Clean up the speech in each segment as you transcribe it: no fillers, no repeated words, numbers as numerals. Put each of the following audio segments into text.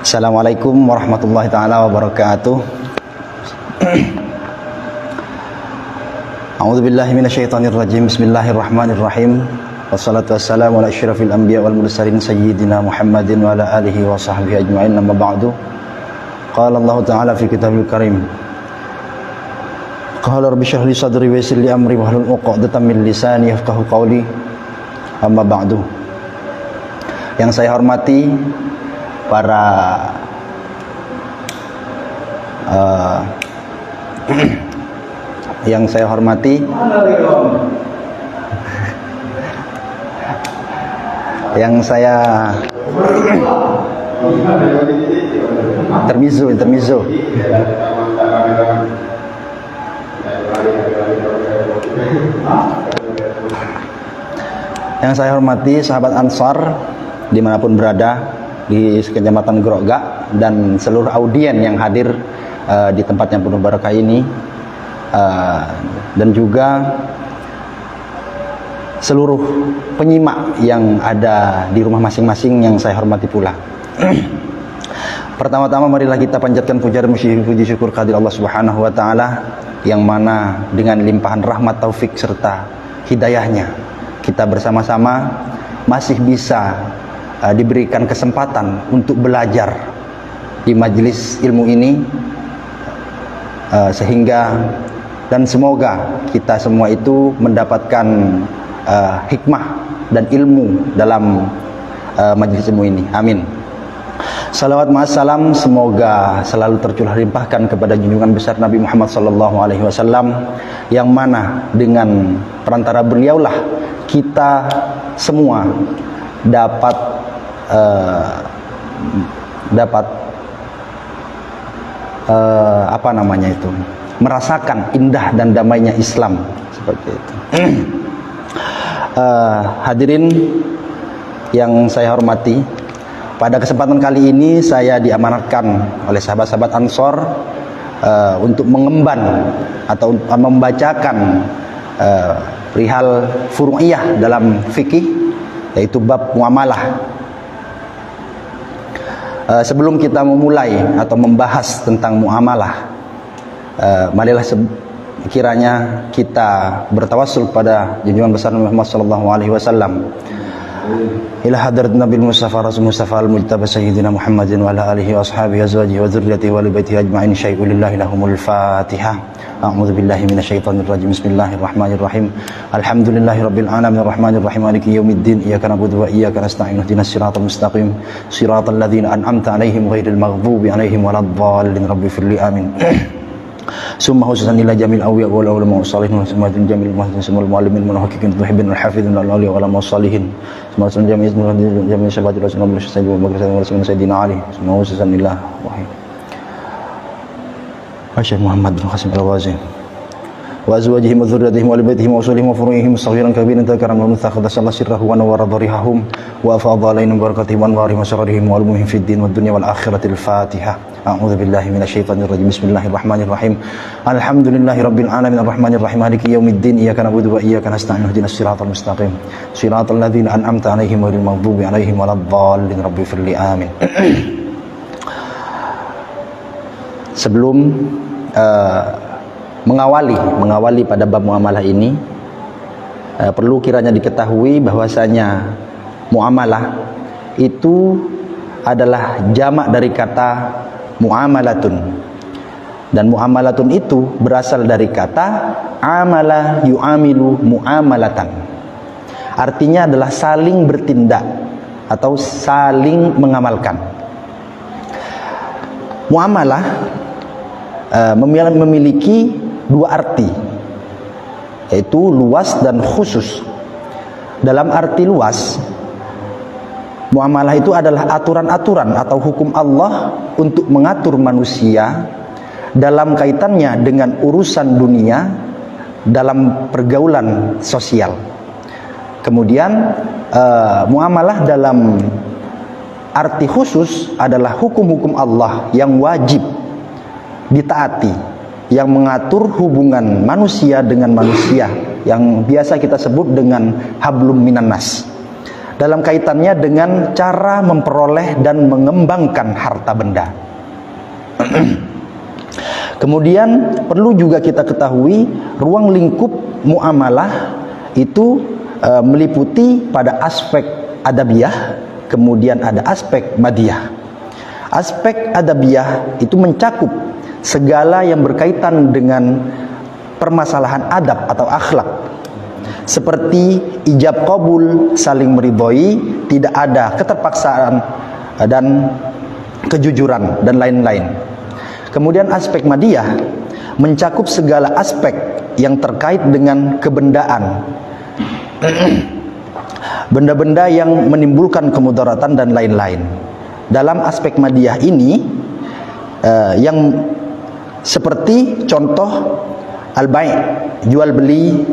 Assalamualaikum warahmatullahi taala wabarakatuh. A'udzubillahi minasyaitonir rajim. Bismillahirrahmanirrahim. Wassalatu wassalamu ala asyrafil anbiya wal mursalin sayyidina Muhammadin wa ala alihi wa sahbihi ajma'in. Amma ba'du. Qala Allah ta'ala fi kitabil karim. Qala rabbi shrah li sadri wa yassir li amri wahlul 'uqdatam min lisani yafqahu qawli. Amma ba'du. Yang saya hormati para yang saya hormati yang saya intermezzo yang saya hormati sahabat Ansar dimanapun berada di Kecamatan Grogak dan seluruh audien yang hadir di tempat yang penuh barakah ini, dan juga seluruh penyimak yang ada di rumah masing-masing yang saya hormati pula. Pertama-tama marilah kita panjatkan puji syukur kehadirat Allah Subhanahu wa taala, yang mana dengan limpahan rahmat, taufik serta hidayahnya kita bersama-sama masih bisa diberikan kesempatan untuk belajar di majelis ilmu ini, sehingga dan semoga kita semua itu mendapatkan hikmah dan ilmu dalam majelis ilmu ini. Amin. Salawat ma'assalam semoga selalu tercurah limpahkan kepada junjungan besar Nabi Muhammad SAW, yang mana dengan perantara beliaulah kita semua dapat merasakan indah dan damainya Islam seperti itu. Hadirin yang saya hormati, pada kesempatan kali ini saya diamanatkan oleh sahabat-sahabat Ansor untuk mengemban atau membacakan perihal furu'iyah dalam fikih, yaitu bab muamalah. Sebelum kita memulai atau membahas tentang muamalah, marilah kiranya kita bertawassul pada junjungan besar Muhammad sallallahu alaihi wasallam, ila hadrat Nabi Mustafa Rasul Mustafa al-Mujtaba Sayyidina Muhammadin wa ala alihi wa ashabihi azwajihi wa dzurriyyatihi wa li baitihi ajma'in. Syai'un lillahi lahumul Fatihah. A'udzu billahi minasyaitonir rajim. Bismillahirrahmanirrahim. Alhamdulillahirabbil alamin arrahmanir rahim maliki yaumiddin. Iyyaka na'budu wa iyyaka nasta'in. Ihdinas siratal mustaqim. Siratal ladzina an'amta 'alaihim ghairil maghdubi 'alaihim waladdallin. Rabbi firli amin. Summa khususan ila jamil awliya wal ulama wassalihin wa sumatin jamil muhaddisin semul muallimin muhaqqiqin tuhibbin wal hafidhin wal awliya wal ulama wassalihin sumatin jamil syabatul rasulullah sallallahu alaihi wasallam sayyidina ali summa khususan ila wahid Syekh Muhammad bin Qasim al-Wazi wa azwajihim wa dzurriyyatihim wa libaitihim wa usulihim wa furu'ihim saghiran kabiran takaram wa mutakhaddas Allah sirrahu wa nawara dharihahum wa afadha alaihim barakatihim wa anwarihim wa syarrihim wa ulumihim fid din wad dunya wal akhiratil Fatihah. A'udzu billahi minasyaitonir rajim. Bismillahirrahmanirrahim. Alhamdulillahirabbil alamin arrahmanir rahim maliki yaumiddin. Iyyaka na'budu wa iyyaka nasta'in. Ihdinas siratal mustaqim. Siratal ladzina an'amta 'alaihim ghairil maghdubi alaihim waladdallin. Rabbi firli amin. Sebelum mengawali pada bab muamalah ini, perlu kiranya diketahui bahwasanya muamalah itu adalah jamak dari kata muamalatun, dan muamalatun itu berasal dari kata amala yu'amilu muamalatan, artinya adalah saling bertindak atau saling mengamalkan. Muamalah memiliki dua arti, yaitu luas dan khusus. Dalam arti luas, muamalah itu adalah aturan-aturan atau hukum Allah untuk mengatur manusia dalam kaitannya dengan urusan dunia dalam pergaulan sosial. Kemudian muamalah dalam arti khusus adalah hukum-hukum Allah yang wajib ditaati, yang mengatur hubungan manusia dengan manusia, yang biasa kita sebut dengan hablum minan nas. dalam kaitannya dengan cara memperoleh dan mengembangkan harta benda. Kemudian perlu juga kita ketahui ruang lingkup muamalah itu meliputi pada aspek adabiyah, kemudian ada aspek madiyah. Aspek adabiyah itu mencakup segala yang berkaitan dengan permasalahan adab atau akhlak, seperti ijab qabul, saling meridhoi, tidak ada keterpaksaan dan kejujuran dan lain-lain. Kemudian aspek madiyah mencakup segala aspek yang terkait dengan kebendaan, benda-benda yang menimbulkan kemudaratan dan lain-lain. Dalam aspek madiyah ini yang seperti contoh al-bai', jual beli,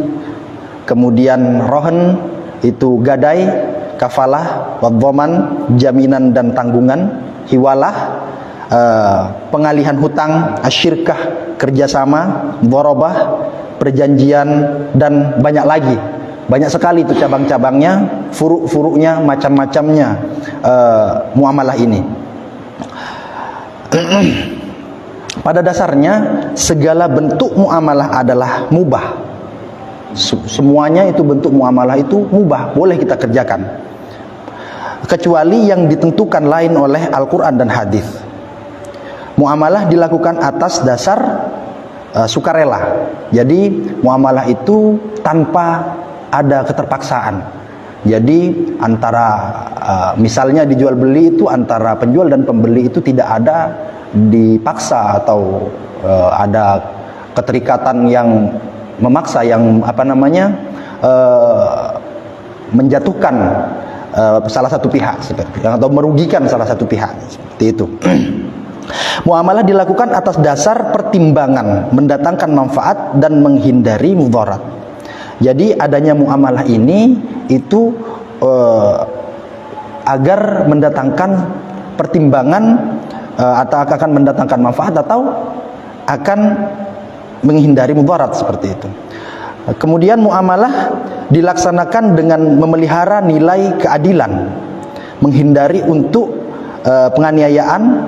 kemudian rohen itu gadai, kafalah, wadhaman, jaminan dan tanggungan, hiwalah, pengalihan hutang, asyirkah, kerjasama, dharabah, perjanjian, dan banyak lagi. Banyak sekali itu cabang-cabangnya, furuk-furuknya, macam-macamnya muamalah ini. Pada dasarnya segala bentuk muamalah adalah mubah. Semuanya itu bentuk muamalah itu mubah, boleh kita kerjakan, kecuali yang ditentukan lain oleh Al-Quran dan hadis. Muamalah dilakukan atas dasar sukarela. Jadi muamalah itu tanpa ada keterpaksaan. Jadi antara misalnya dijual beli itu antara penjual dan pembeli itu tidak ada dipaksa atau ada keterikatan yang memaksa, yang menjatuhkan salah satu pihak seperti atau merugikan salah satu pihak seperti itu. Muamalah dilakukan atas dasar pertimbangan mendatangkan manfaat dan menghindari mudarat. Jadi adanya muamalah ini itu agar mendatangkan pertimbangan atau akan mendatangkan manfaat atau akan menghindari mudarat seperti itu. Kemudian muamalah dilaksanakan dengan memelihara nilai keadilan, menghindari untuk penganiayaan,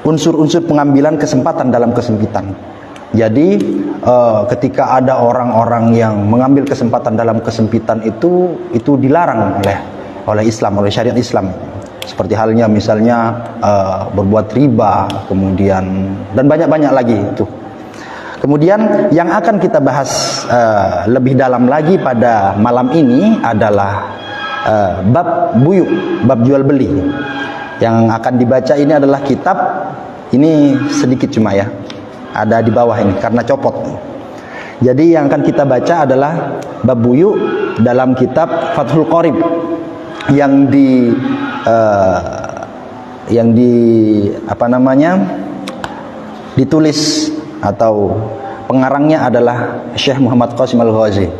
unsur-unsur pengambilan kesempatan dalam kesempitan. Jadi ketika ada orang-orang yang mengambil kesempatan dalam kesempitan itu dilarang oleh Islam, oleh syariat Islam. Seperti halnya misalnya berbuat riba, kemudian dan banyak-banyak lagi itu. Kemudian yang akan kita bahas lebih dalam lagi pada malam ini adalah bab buyuk, bab jual beli. Yang akan dibaca ini adalah kitab, ini sedikit cuma ya, ada di bawah ini karena copot. Jadi yang akan kita baca adalah bab buyuk dalam kitab Fathul Qorib yang ditulis atau pengarangnya adalah Syekh Muhammad Qasim Al-Ghazi.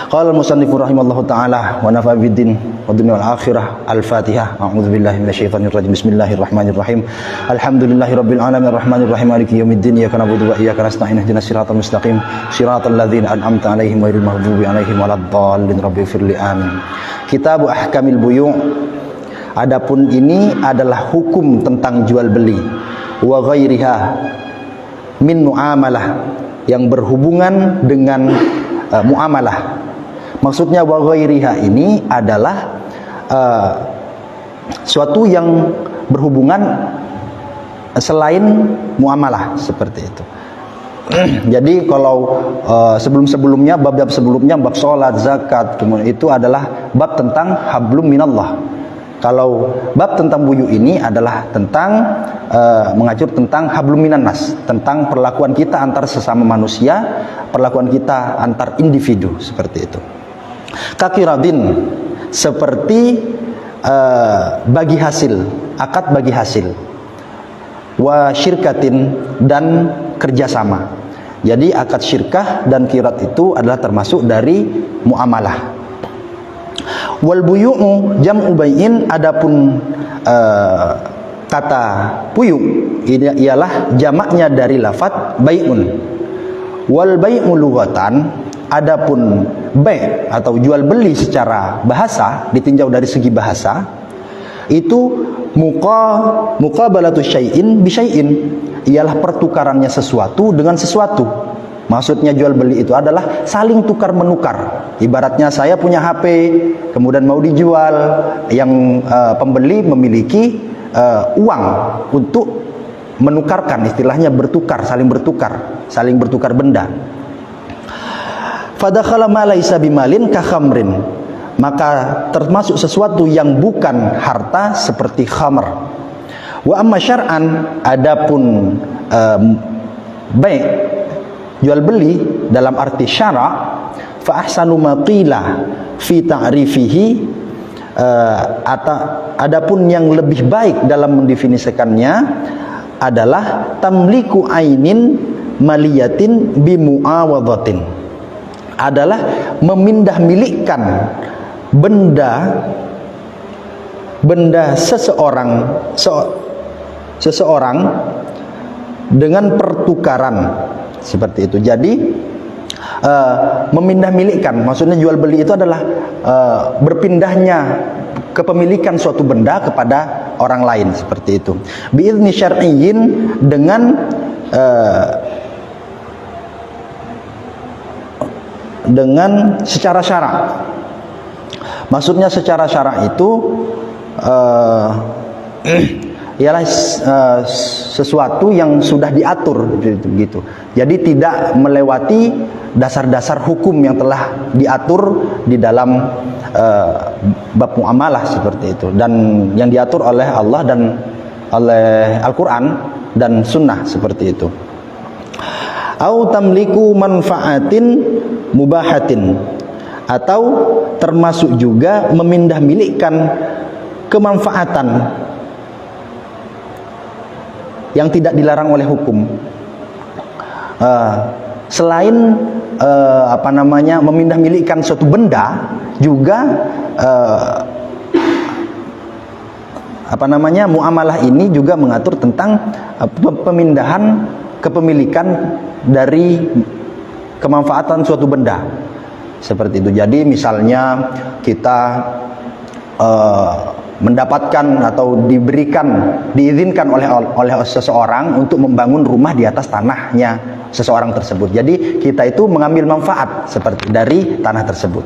Qala al-musannif rahimallahu taala wa nafa'a bid-din wa dunya wal akhirah. Al-Fatihah. A'udzu billahi minasyaitonir rajim. Bismillahirrahmanirrahim. Alhamdulillahirabbil alamin arrahmanir rahim maliki yaumiddin. Iyyaka na'budu wa iyyaka nasta'in. Ihdinas siratal mustaqim. Siratal ladzina an'amta 'alaihim ghairil maghdubi alaihim waladdallin. Rabbighfirli amin. Kitab Ahkamil Buyu'. Adapun ini adalah hukum tentang jual beli wa ghairiha min muamalah, yang berhubungan dengan muamalah. Maksudnya wa ghairiha ini adalah suatu yang berhubungan selain muamalah seperti itu. Jadi kalau sebelum-sebelumnya bab sebelumnya bab salat, zakat, kemudian itu adalah bab tentang hablum minallah. Kalau bab tentang buyu ini adalah tentang mengatur tentang hablum minan nas, tentang perlakuan kita antar sesama manusia, perlakuan kita antar individu seperti itu. Kakiradin, seperti bagi hasil, akad bagi hasil. Wa syirkatin, dan kerjasama. Jadi akad syirkah dan kirat itu adalah termasuk dari muamalah. Wal buyu'u jam'u bai'in, adapun kata buyu' ialah jamaknya dari lafaz bai'un. Wal bai'u lughatan, adapun bai' atau jual beli secara bahasa, ditinjau dari segi bahasa, itu muqabalatu syai'in bi syai'in, ialah pertukarannya sesuatu dengan sesuatu. Maksudnya jual beli itu adalah saling tukar menukar. Ibaratnya saya punya HP, kemudian mau dijual, yang pembeli memiliki uang untuk menukarkan, istilahnya bertukar, saling bertukar benda. Fadakhala ma laisa bimalin ka khamrin, maka termasuk sesuatu yang bukan harta seperti khamr. Wa amma syar'an, adapun baik jual beli dalam arti syara', fa ahsanu ma qila fi ta'rifihi, adapun yang lebih baik dalam mendefinisikannya adalah tamliku ainin maliyatin bi muawadhatin, adalah memindah milikkan benda seseorang dengan pertukaran seperti itu. Jadi memindah milikkan, maksudnya jual beli itu adalah berpindahnya kepemilikan suatu benda kepada orang lain, seperti itu. Bi'izni syar'iyyin, dengan secara syarak. Maksudnya secara syarak itu ialah sesuatu yang sudah diatur gitu. Jadi tidak melewati dasar-dasar hukum yang telah diatur di dalam bab muamalah, seperti itu, dan yang diatur oleh Allah dan oleh Al-Quran dan Sunnah, seperti itu. Au tamliku manfaatin mubahatin, atau termasuk juga memindah milikkan kemanfaatan yang tidak dilarang oleh hukum. Selain memindah milikkan suatu benda, juga muamalah ini juga mengatur tentang pemindahan kepemilikan dari kemanfaatan suatu benda, seperti itu. Jadi misalnya kita mendapatkan atau diizinkan oleh seseorang untuk membangun rumah di atas tanahnya seseorang tersebut. Jadi kita itu mengambil manfaat seperti dari tanah tersebut.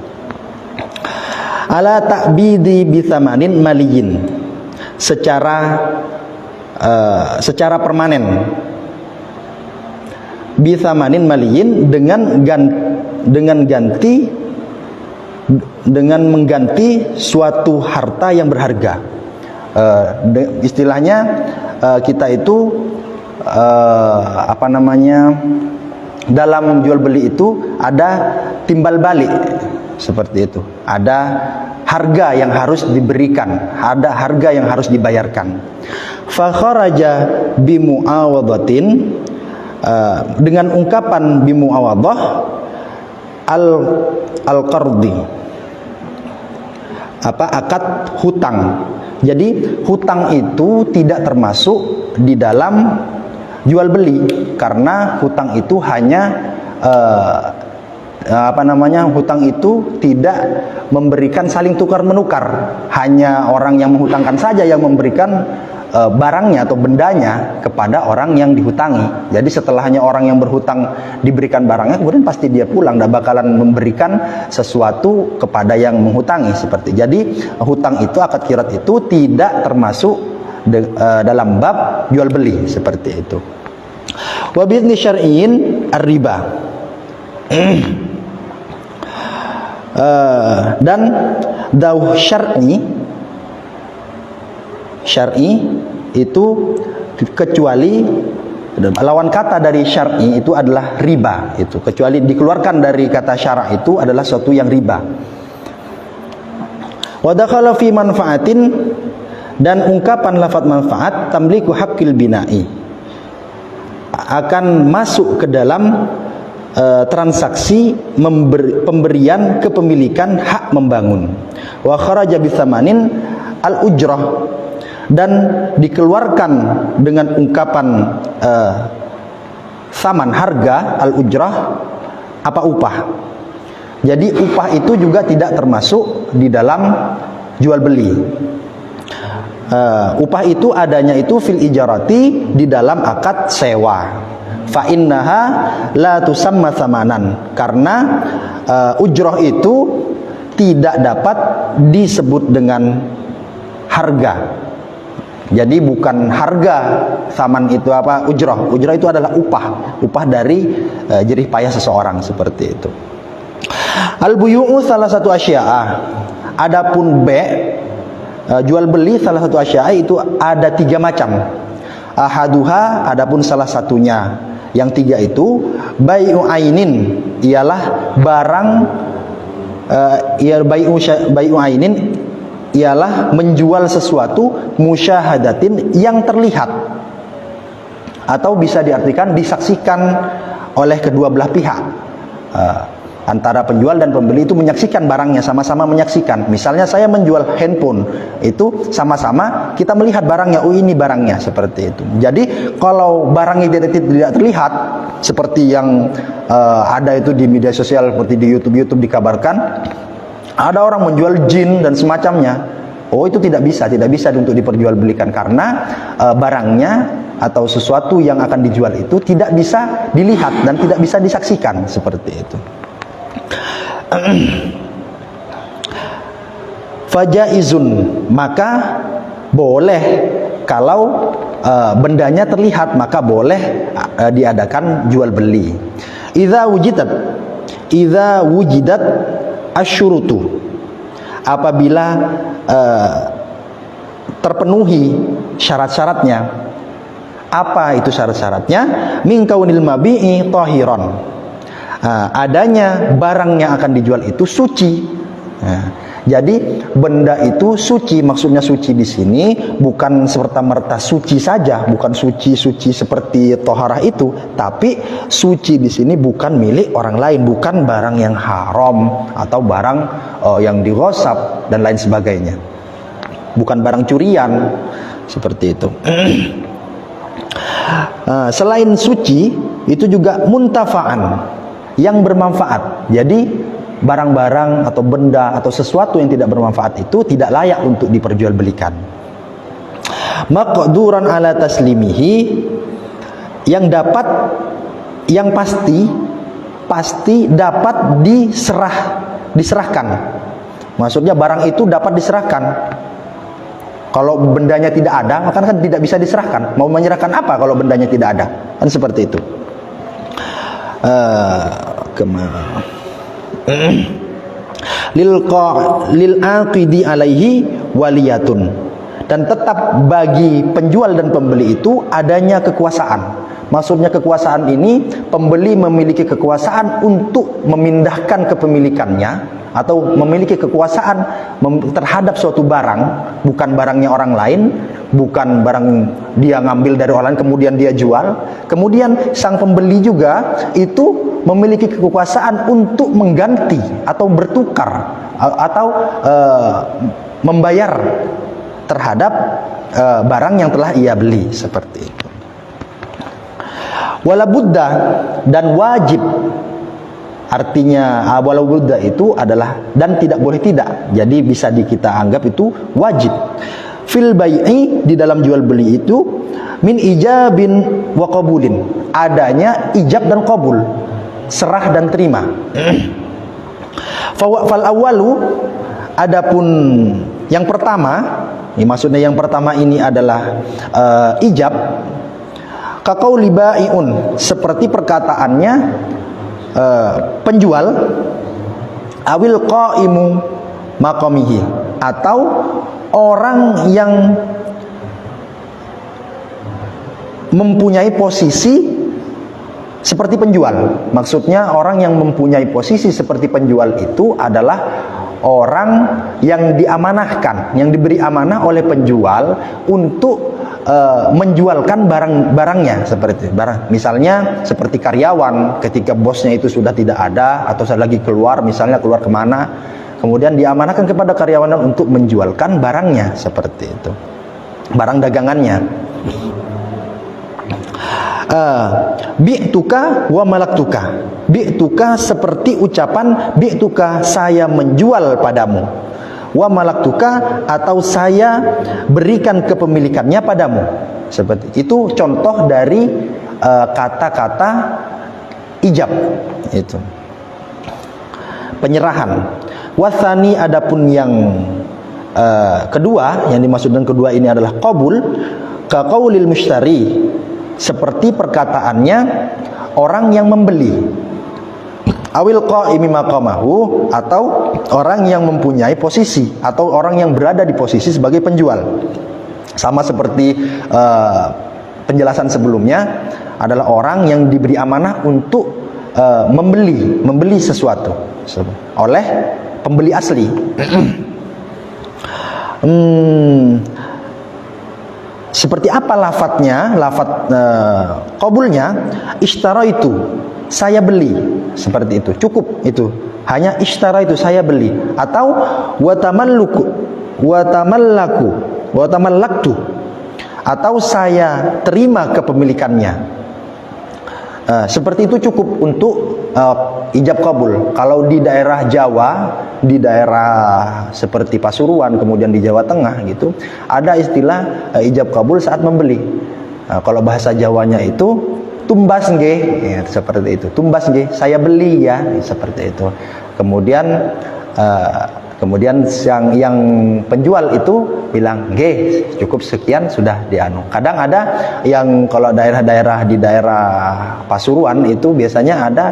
Ala ta'bidi bithamanin maliyin, secara permanen, bithamanin maliyin, dengan mengganti suatu harta yang berharga. Istilahnya kita itu dalam jual beli itu ada timbal balik, seperti itu. Ada harga yang harus diberikan, ada harga yang harus dibayarkan. Fa kharaja bi muawadhatin, dengan ungkapan bi muawadhah al-qardi, akad hutang. Jadi hutang itu tidak termasuk di dalam jual beli, karena hutang itu hanya hutang itu tidak memberikan saling tukar menukar, hanya orang yang menghutangkan saja yang memberikan barangnya atau bendanya kepada orang yang dihutangi. Jadi setelahnya orang yang berhutang diberikan barangnya, kemudian pasti dia pulang, dan bakalan memberikan sesuatu kepada yang menghutangi, seperti. Jadi hutang itu, akad qirat itu tidak termasuk dalam bab jual beli, seperti itu. Wa bi'izni syar'iyyin ar-riba, dan dauh syar'i itu, kecuali lawan kata dari syar'i itu adalah riba, itu kecuali dikeluarkan dari kata syara' itu adalah suatu yang riba. Wa dakhala fi manfaatin, dan ungkapan lafaz manfaat tamliku haqqil bina'i, akan masuk ke dalam transaksi pemberian kepemilikan hak membangun. Wa kharaja bi tsamanin al-ujrah, dan dikeluarkan dengan ungkapan saman, harga, al-ujrah, upah. Jadi upah itu juga tidak termasuk di dalam jual beli. Upah itu adanya itu fil ijarati, di dalam akad sewa. Fa innaha la tusamma tsamanan, karena ujroh itu tidak dapat disebut dengan harga. Jadi bukan harga, saman itu apa? Ujroh. Ujroh itu adalah upah dari jerih payah seseorang, seperti itu. Al-buyu'u salah satu asya'ah. Adapun jual beli salah satu asya'ah itu ada 3 macam. Ahaduha, adapun salah satunya. Yang 3 itu bai'u ainin, ialah barang bai'u ainin ialah menjual sesuatu musyahadatin, yang terlihat, atau bisa diartikan disaksikan oleh kedua belah pihak. Antara penjual dan pembeli itu menyaksikan barangnya, sama-sama menyaksikan. Misalnya saya menjual handphone, itu sama-sama kita melihat barangnya, oh ini barangnya, seperti itu. Jadi kalau barangnya tidak terlihat, seperti yang ada itu di media sosial, seperti di YouTube dikabarkan, ada orang menjual jin dan semacamnya. Oh, itu tidak bisa untuk diperjualbelikan, karena barangnya atau sesuatu yang akan dijual itu tidak bisa dilihat dan tidak bisa disaksikan, seperti itu. Fajaizun, maka boleh kalau bendanya terlihat, maka boleh diadakan jual beli. Idza wujidat asyurutu, apabila terpenuhi syarat-syaratnya. Apa itu syarat-syaratnya? Min kaunil mabi'i tahiran, adanya barang yang akan dijual itu suci. Jadi benda itu suci. Maksudnya suci di sini bukan serta-merta suci saja, bukan suci seperti toharah itu, tapi suci di sini bukan milik orang lain, bukan barang yang haram atau barang yang dighosab dan lain sebagainya, bukan barang curian, seperti itu. Selain suci, itu juga muntafa'an, yang bermanfaat. Jadi barang-barang atau benda atau sesuatu yang tidak bermanfaat itu tidak layak untuk diperjualbelikan. Maqduran ala taslimihi, yang pasti dapat diserahkan. Maksudnya barang itu dapat diserahkan. Kalau bendanya tidak ada, maka kan tidak bisa diserahkan. Mau menyerahkan apa kalau bendanya tidak ada? Kan seperti itu. Lil aqidi alaihi waliyatun, dan tetap bagi penjual dan pembeli itu adanya kekuasaan. Maksudnya kekuasaan ini, pembeli memiliki kekuasaan untuk memindahkan kepemilikannya atau memiliki kekuasaan terhadap suatu barang, bukan barangnya orang lain, bukan barang dia ngambil dari orang lain kemudian dia jual. Kemudian sang pembeli juga itu memiliki kekuasaan untuk mengganti atau bertukar atau membayar terhadap barang yang telah ia beli, seperti itu. Wala budda, dan wajib, artinya wala budda itu adalah dan tidak boleh tidak. Jadi bisa kita anggap itu wajib. Fil bai'i, di dalam jual beli itu, min ijabin wa qabulin, adanya ijab dan qabul, serah dan terima. Fal awwalu, adapun yang pertama, ini maksudnya yang pertama ini adalah ijab. Kaqauli bai'un, seperti perkataannya penjual, awil qaimu maqamihi, atau orang yang mempunyai posisi seperti penjual. Maksudnya orang yang mempunyai posisi seperti penjual itu adalah orang yang diamanahkan, yang diberi amanah oleh penjual untuk menjualkan barang-barangnya, seperti barang. Misalnya seperti karyawan, ketika bosnya itu sudah tidak ada atau lagi keluar, misalnya keluar kemana, kemudian diamanahkan kepada karyawan untuk menjualkan barangnya, seperti itu, barang dagangannya. Bi'tuka wa malaktuka. Bi'tuka seperti ucapan bi'tuka, saya menjual padamu. Wa malaktuka, atau saya berikan kepemilikannya padamu. Seperti itu contoh dari kata-kata ijab, itu penyerahan. Wathani, adapun yang kedua, yang dimaksud dengan kedua ini adalah qabul, ka qaulil mushtari, seperti perkataannya orang yang membeli, awil qaimi maqamahu, atau orang yang mempunyai posisi atau orang yang berada di posisi sebagai penjual. Sama seperti penjelasan sebelumnya, adalah orang yang diberi amanah untuk membeli sesuatu oleh pembeli asli. Seperti apa lafadznya? Lafadz qabulnya, ishtara itu, saya beli, seperti itu, cukup itu, hanya ishtara itu, saya beli. Atau watamallaktu, atau saya terima kepemilikannya. Seperti itu cukup untuk ijab kabul. Kalau di daerah Jawa, di daerah seperti Pasuruan, kemudian di Jawa Tengah gitu, ada istilah ijab kabul saat membeli. Kalau bahasa Jawanya itu tumbas nggih, ya, seperti itu. Tumbas nggih, saya beli ya, seperti itu. Kemudian yang penjual itu bilang, "Nggih, cukup sekian sudah dianu." Kadang ada yang kalau daerah-daerah di daerah Pasuruan itu biasanya ada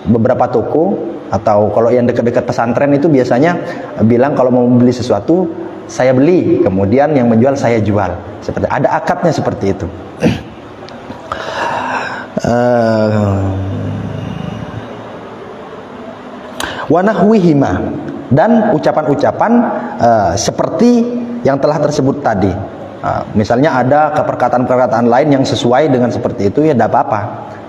beberapa toko, atau kalau yang dekat-dekat pesantren itu biasanya bilang kalau mau beli sesuatu, saya beli, kemudian yang menjual saya jual. Seperti ada akadnya seperti itu. Wa nahwihima, dan ucapan-ucapan seperti yang telah tersebut tadi. Misalnya ada perkataan-perkataan lain yang sesuai dengan seperti itu, ya tidak apa-apa.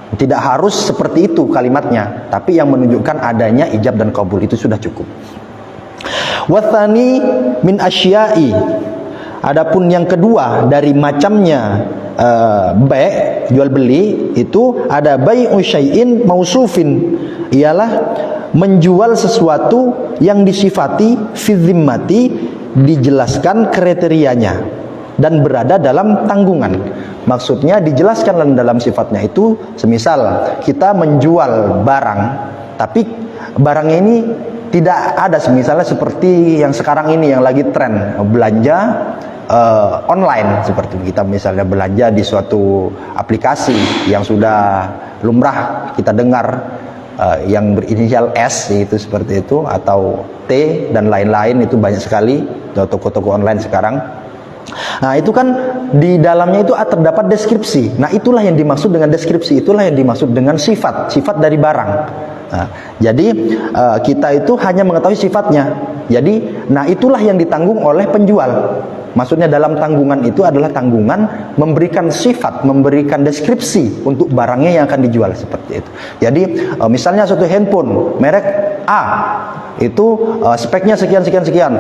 Tidak harus seperti itu kalimatnya, tapi yang menunjukkan adanya ijab dan qabul itu sudah cukup. Wathani min asya'i, adapun yang kedua dari macamnya bai', jual beli, itu ada bai'u syai'in mausufin, ialah menjual sesuatu yang disifati fi zimmati, dijelaskan kriterianya dan berada dalam tanggungan. Maksudnya dijelaskan dalam sifatnya itu, semisal kita menjual barang, tapi barangnya ini tidak ada, misalnya seperti yang sekarang ini yang lagi tren belanja online, seperti kita misalnya belanja di suatu aplikasi yang sudah lumrah kita dengar, yang berinisial S itu seperti itu, atau T dan lain-lain, itu banyak sekali toko-toko online sekarang. Nah, itu kan di dalamnya itu terdapat deskripsi. Nah, itulah yang dimaksud dengan deskripsi, itulah yang dimaksud dengan sifat dari barang. Nah, jadi kita itu hanya mengetahui sifatnya. Jadi, nah itulah yang ditanggung oleh penjual. Maksudnya dalam tanggungan itu adalah tanggungan memberikan sifat, memberikan deskripsi untuk barangnya yang akan dijual, seperti itu. Jadi misalnya suatu handphone merek A, itu speknya sekian,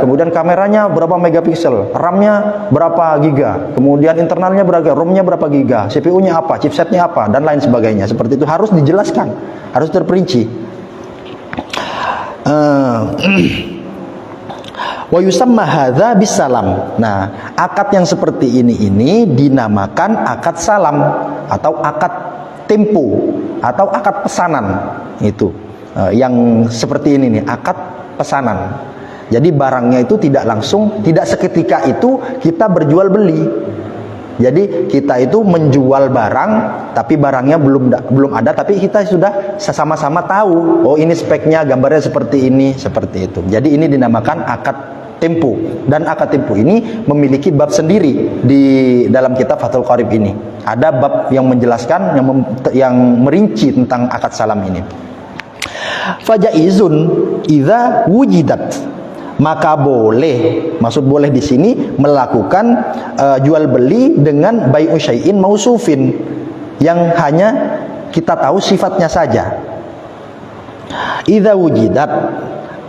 kemudian kameranya berapa megapiksel, RAM-nya berapa giga, kemudian internalnya berapa, ROM-nya berapa giga, CPU-nya apa, chipsetnya apa, dan lain sebagainya. Seperti itu harus dijelaskan, harus terperinci. Wa yusamma hadza bisalam. Nah, akad yang seperti ini dinamakan akad salam, atau akad tempo, atau akad pesanan. Itu yang seperti ini nih, akad pesanan. Jadi barangnya itu tidak langsung, tidak seketika itu kita berjual beli. Jadi kita itu menjual barang, tapi barangnya belum ada, tapi kita sudah sama-sama tahu, oh ini speknya, gambarnya seperti ini, seperti itu. Jadi ini dinamakan akad tempo, dan akad tempo ini memiliki bab sendiri di dalam kitab Fathul Qarib ini. Ada bab yang menjelaskan, yang merinci tentang akad salam ini. Fajaizun idza wujidat, maka boleh, maksud boleh di sini melakukan jual beli dengan bai'u syai'in mausufin, yang hanya kita tahu sifatnya saja. Idza wujidat,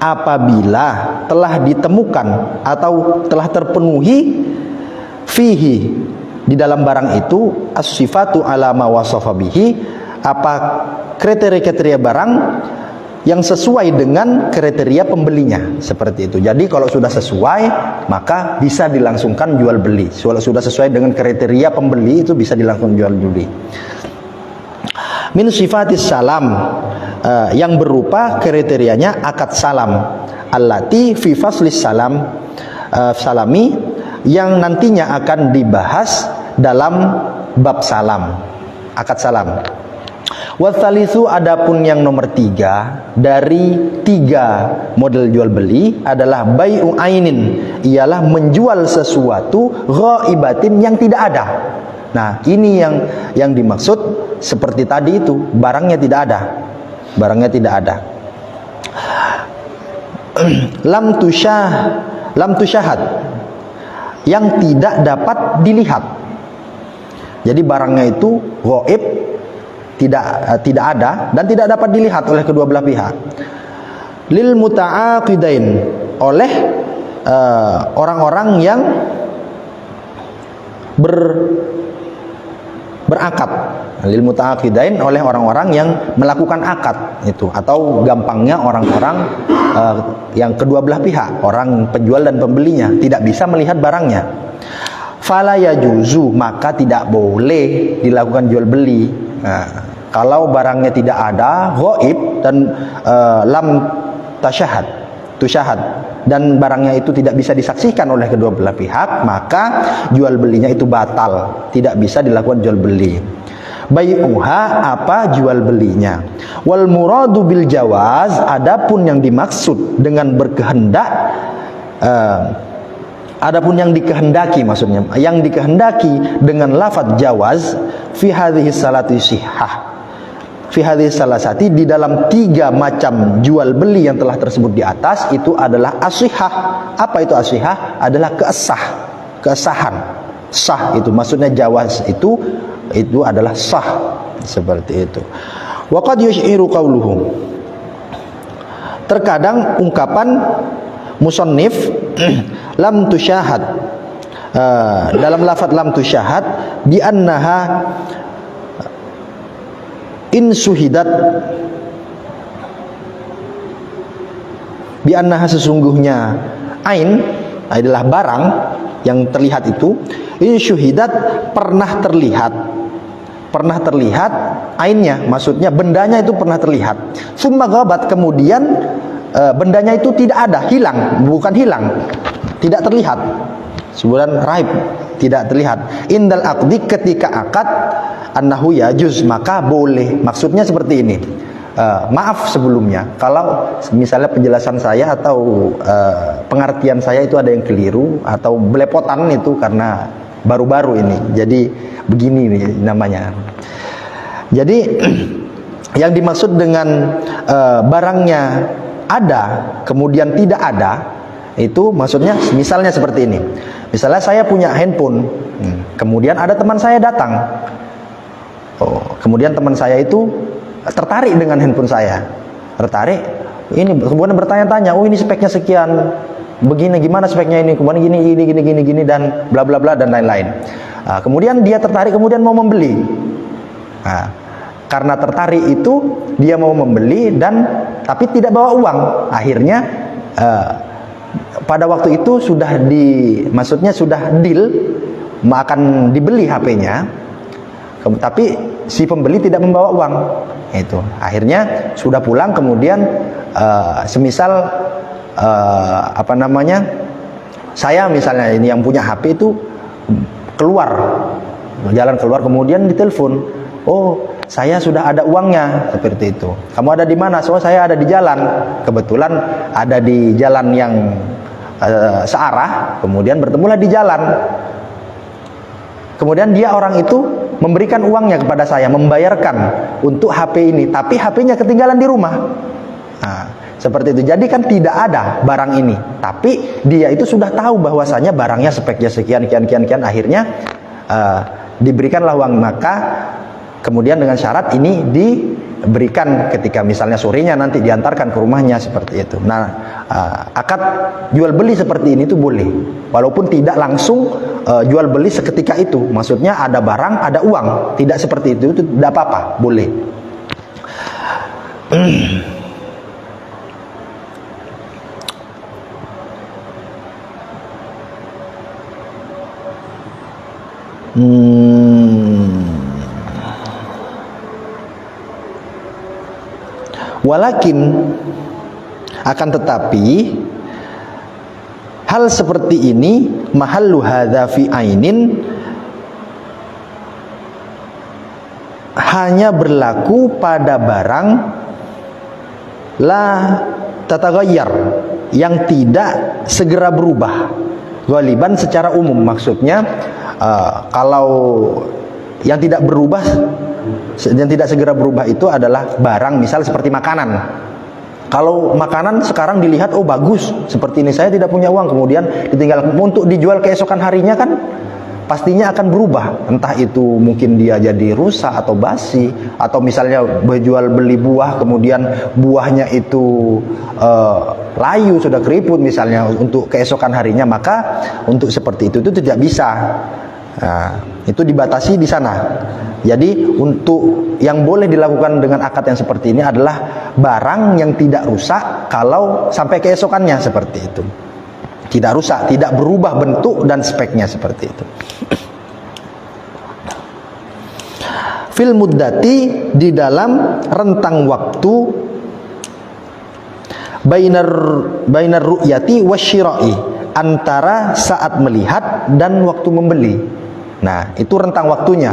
apabila telah ditemukan atau telah terpenuhi fihi, di dalam barang itu as-sifatu ala ma wasafa bihi, apa kriteria-kriteria barang yang sesuai dengan kriteria pembelinya, seperti itu. Jadi kalau sudah sesuai maka bisa dilangsungkan jual beli. Kalau sudah sesuai dengan kriteria pembeli itu bisa dilangsungkan jual beli. Min sifatis salam, yang berupa kriterianya akad salam, allati fi faslis salam, salami, yang nantinya akan dibahas dalam bab salam, akad salam. Watsalitsu, adapun yang nomor 3 dari 3 model jual beli adalah bai'u ainin, ialah menjual sesuatu ghaibatin, yang tidak ada. Nah, ini yang dimaksud seperti tadi itu, barangnya tidak ada. Barangnya tidak ada. Lam tusyahad, yang tidak dapat dilihat. Jadi barangnya itu ghaib, tidak ada dan tidak dapat dilihat oleh kedua belah pihak. Lil muta'aqidain, oleh orang-orang yang berakad. Lil muta'aqidain, oleh orang-orang yang melakukan akad itu, atau gampangnya orang-orang yang kedua belah pihak, orang penjual dan pembelinya tidak bisa melihat barangnya. Fala yajuzu, maka tidak boleh dilakukan jual beli. Nah, kalau barangnya tidak ada, ghaib, dan lam tusyahad, dan barangnya itu tidak bisa disaksikan oleh kedua belah pihak, maka jual belinya itu batal, tidak bisa dilakukan jual beli. Bai'uha, apa jual belinya. Wal muradu bil jawaz, adapun yang dimaksud dengan berkehendak, adapun yang dikehendaki, maksudnya yang dikehendaki dengan lafaz jawaz, fi hadhihi salati sihah, fi hadhihi salasati, di dalam 3 macam jual beli yang telah tersebut di atas, itu adalah asihah. Apa itu asihah? Adalah kesahan. Sah itu maksudnya, jawaz itu adalah sah, seperti itu. Wa qad yushiru qawluhu, terkadang ungkapan musannif lam tusyahad, dalam lafaz lam tusyahad, bi annaha in suhidat, bi annaha, sesungguhnya ain adalah barang yang terlihat itu, in syuhidat, pernah terlihat ainnya, maksudnya bendanya itu pernah terlihat. Summa ghabat, kemudian bendanya itu tidak ada, hilang, bukan hilang, tidak terlihat, sebutan raib, tidak terlihat. Indal aqdi, ketika akad, annahu yajuz, maka boleh. Maksudnya seperti ini. Maaf sebelumnya kalau misalnya penjelasan saya atau pengertian saya itu ada yang keliru atau belepotan, itu karena baru-baru ini, jadi begini nih namanya. Jadi yang dimaksud dengan barangnya ada kemudian tidak ada, itu maksudnya misalnya seperti ini. Misalnya saya punya handphone, kemudian ada teman saya datang, kemudian teman saya itu tertarik dengan handphone saya, ini kemudian bertanya-tanya, oh ini speknya sekian, begini, gimana speknya ini, kemudian gini dan bla bla bla dan lain-lain. Kemudian dia tertarik, kemudian mau membeli. Karena tertarik itu dia mau membeli, dan tapi tidak bawa uang. Akhirnya pada waktu itu maksudnya sudah deal akan dibeli HP-nya, tapi si pembeli tidak membawa uang. Itu akhirnya sudah pulang, kemudian semisal saya misalnya ini yang punya HP itu jalan keluar, kemudian ditelepon, oh saya sudah ada uangnya, seperti itu. Kamu ada di mana? So, saya ada di jalan, kebetulan ada di jalan yang searah, kemudian bertemulah di jalan. Kemudian dia, orang itu memberikan uangnya kepada saya, membayarkan untuk HP ini, tapi HP-nya ketinggalan di rumah. Seperti itu. Jadi kan tidak ada barang ini, tapi dia itu sudah tahu bahwasanya barangnya speknya sekian, akhirnya diberikanlah uang. Maka kemudian dengan syarat ini diberikan ketika misalnya sorenya nanti diantarkan ke rumahnya, seperti itu. Nah, akad jual beli seperti ini itu boleh, walaupun tidak langsung jual beli seketika itu. Maksudnya ada barang, ada uang. Tidak seperti itu tidak apa-apa, boleh. Walakin, akan tetapi, hal seperti ini mahallu hadza fi ainin, hanya berlaku pada barang la tataghayyar, yang tidak segera berubah. Ghaliban secara umum, maksudnya kalau yang tidak berubah, yang tidak segera berubah itu adalah barang misal seperti makanan. Kalau makanan sekarang dilihat, oh bagus, seperti ini, saya tidak punya uang, kemudian ditinggal untuk dijual keesokan harinya, kan pastinya akan berubah. Entah itu mungkin dia jadi rusak atau basi, atau misalnya berjual beli buah, kemudian buahnya itu layu, sudah keriput misalnya, untuk keesokan harinya, maka untuk seperti itu tidak bisa. Nah, itu dibatasi di sana. Jadi untuk yang boleh dilakukan dengan akad yang seperti ini adalah barang yang tidak rusak kalau sampai keesokannya, seperti itu. Tidak rusak, tidak berubah bentuk dan speknya, seperti itu. Fil muddati, di dalam rentang waktu, bainar ru'yati wasyira'i, antara saat melihat dan waktu membeli. Nah, itu rentang waktunya.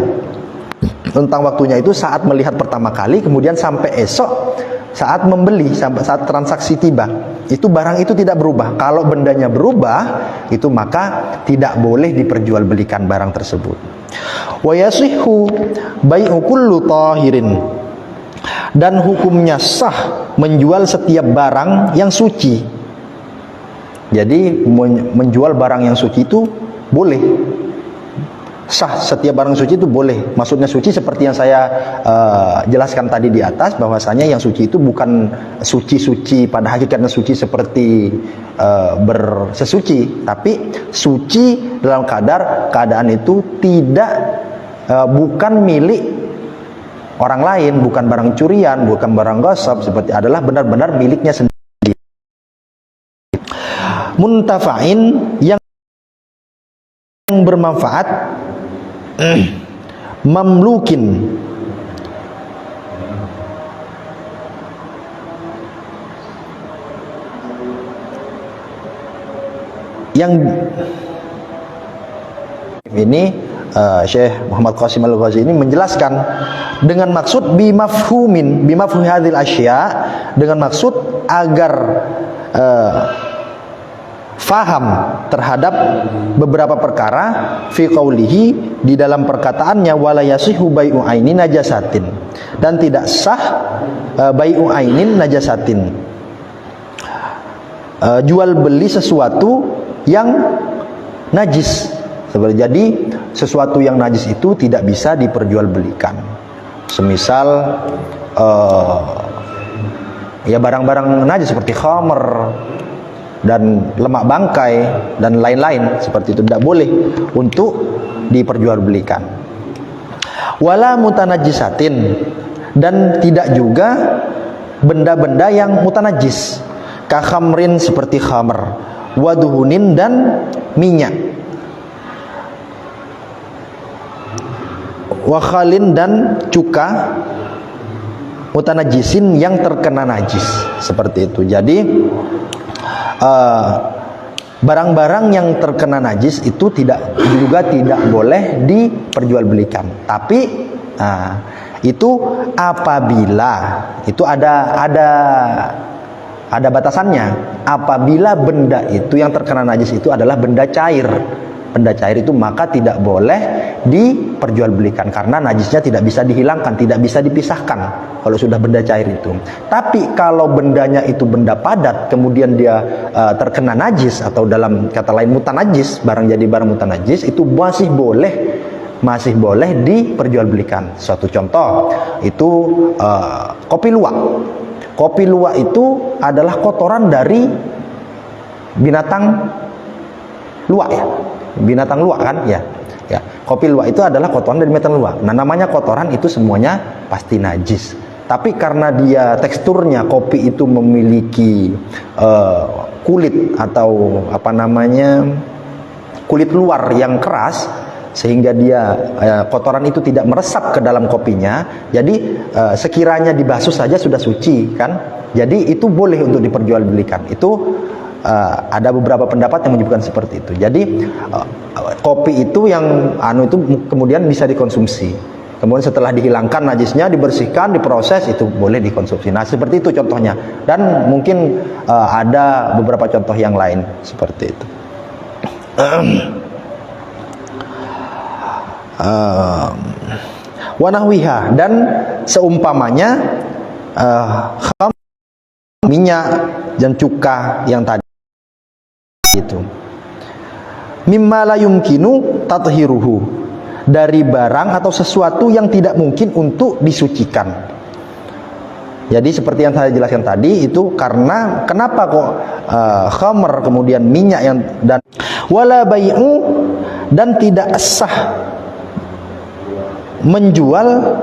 Rentang waktunya itu saat melihat pertama kali, kemudian sampai esok saat membeli, sampai saat transaksi tiba. Itu barang itu tidak berubah. Kalau bendanya berubah, itu maka tidak boleh diperjualbelikan barang tersebut. Wa yasihhu bai'u kullu tahirin, dan hukumnya sah menjual setiap barang yang suci. Jadi menjual barang yang suci itu boleh. Sah, setiap barang suci itu boleh. Maksudnya suci seperti yang saya jelaskan tadi di atas, bahwasanya yang suci itu bukan suci-suci pada hakikatnya suci seperti bersesuci, tapi suci dalam keadaan itu tidak bukan milik orang lain, bukan barang curian, bukan barang gosip, seperti adalah benar-benar miliknya sendiri. Muntafa'in, yang bermanfaat, mamlukin, yang ini Syekh Muhammad Qasim Al-Ghazi ini menjelaskan dengan maksud bimafhumi hadhil asya, dengan maksud agar faham terhadap beberapa perkara, fi qaulihi, di dalam perkataannya, wala yasihu bai'u ainin najasatin, dan tidak sah bai'u ainin najasatin, jual beli sesuatu yang najis. Jadi sesuatu yang najis itu tidak bisa diperjualbelikan. Semisal ya barang-barang najis seperti khamr dan lemak bangkai dan lain-lain, seperti itu tidak boleh untuk diperjualbelikan. Wala mutanajjisatin, dan tidak juga benda-benda yang mutanajis, ka khamrin, seperti khamr, waduhunin, dan minyak, wakhalin, dan cuka, mutanajisin, yang terkena najis, seperti itu. Jadi barang-barang yang terkena najis itu tidak boleh diperjualbelikan. Tapi itu apabila itu ada batasannya. Apabila benda itu yang terkena najis itu adalah benda cair. Benda cair itu maka tidak boleh diperjualbelikan, karena najisnya tidak bisa dihilangkan, tidak bisa dipisahkan kalau sudah benda cair itu. Tapi kalau bendanya itu benda padat, kemudian dia terkena najis, atau dalam kata lain mutanajis, barang jadi barang mutanajis, itu masih boleh diperjualbelikan. Suatu contoh itu kopi luwak. Kopi luwak itu adalah kotoran dari binatang luwak, ya. binatang luwak kan ya. Ya, kopi luwak itu adalah kotoran dari binatang luwak. Nah, namanya kotoran itu semuanya pasti najis. Tapi karena dia teksturnya kopi itu memiliki kulit atau apa namanya kulit luar yang keras, sehingga dia kotoran itu tidak meresap ke dalam kopinya. Jadi sekiranya dibasuh saja sudah suci kan. Jadi itu boleh untuk diperjualbelikan. Itu ada beberapa pendapat yang menyebutkan seperti itu. Jadi kopi itu yang itu kemudian bisa dikonsumsi. Kemudian setelah dihilangkan najisnya, dibersihkan, diproses, itu boleh dikonsumsi. Nah, seperti itu contohnya. Dan mungkin ada beberapa contoh yang lain seperti itu. Wanahwiha, dan seumpamanya minyak dan cuka yang tadi itu. Mimma la yumkinu tathiruhu, dari barang atau sesuatu yang tidak mungkin untuk disucikan. Jadi seperti yang saya jelaskan tadi itu, karena kenapa kok khamr kemudian minyak yang dan wala bai'u, dan tidak sah menjual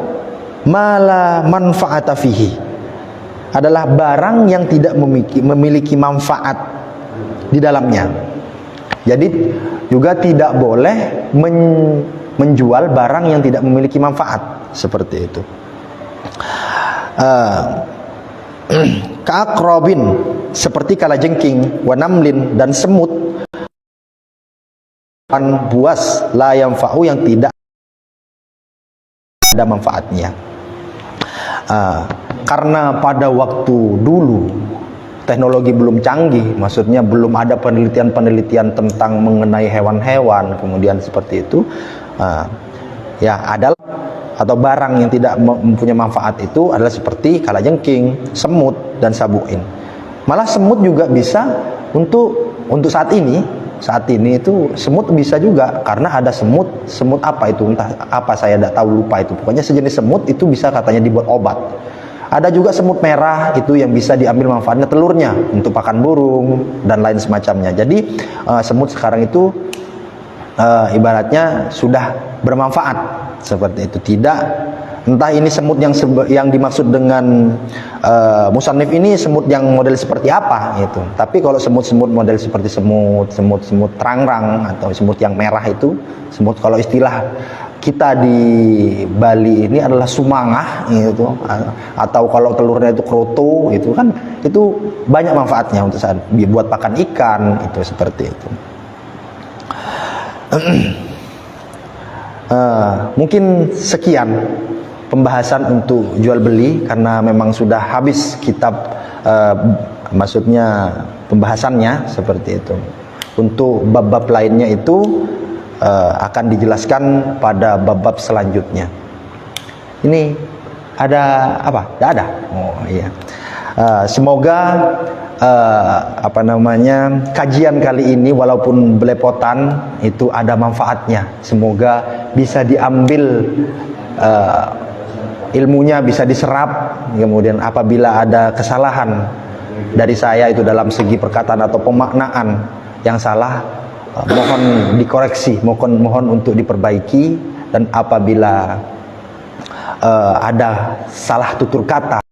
mala manfaata fihi, adalah barang yang tidak memiliki manfaat di dalamnya. Jadi juga tidak boleh menjual barang yang tidak memiliki manfaat seperti itu. Ka'aqrabin, seperti kalajengking, wanamlin, dan semut, dan buas, la yanfa'u, yang tidak ada manfaatnya. Karena pada waktu dulu teknologi belum canggih, maksudnya belum ada penelitian-penelitian tentang mengenai hewan-hewan, kemudian seperti itu, ya adalah atau barang yang tidak mempunyai manfaat itu adalah seperti kalajengking, semut, dan sabuin. Malah semut juga bisa untuk saat ini itu semut bisa juga, karena ada semut apa itu, entah apa, saya tidak tahu, lupa itu. Pokoknya sejenis semut itu bisa katanya dibuat obat. Ada juga semut merah itu yang bisa diambil manfaatnya, telurnya untuk pakan burung dan lain semacamnya. Jadi semut sekarang itu ibaratnya sudah bermanfaat seperti itu. Tidak, entah ini semut yang dimaksud dengan musannif ini semut yang model seperti apa itu. Tapi kalau semut-semut model seperti semut terangrang atau semut yang merah itu, semut kalau istilah kita di Bali ini adalah sumangah gitu, atau kalau telurnya itu kroto, itu kan itu banyak manfaatnya untuk saat dibuat pakan ikan, itu seperti itu. Mungkin sekian pembahasan untuk jual beli, karena memang sudah habis kitab, maksudnya pembahasannya seperti itu. Untuk bab-bab lainnya itu akan dijelaskan pada bab-bab selanjutnya. Ini ada apa? Tidak ada. Oh iya. Semoga apa namanya kajian kali ini walaupun belepotan itu ada manfaatnya. Semoga bisa diambil ilmunya, bisa diserap. Kemudian apabila ada kesalahan dari saya itu dalam segi perkataan atau pemaknaan yang salah, mohon dikoreksi, mohon untuk diperbaiki. Dan apabila ada salah tutur kata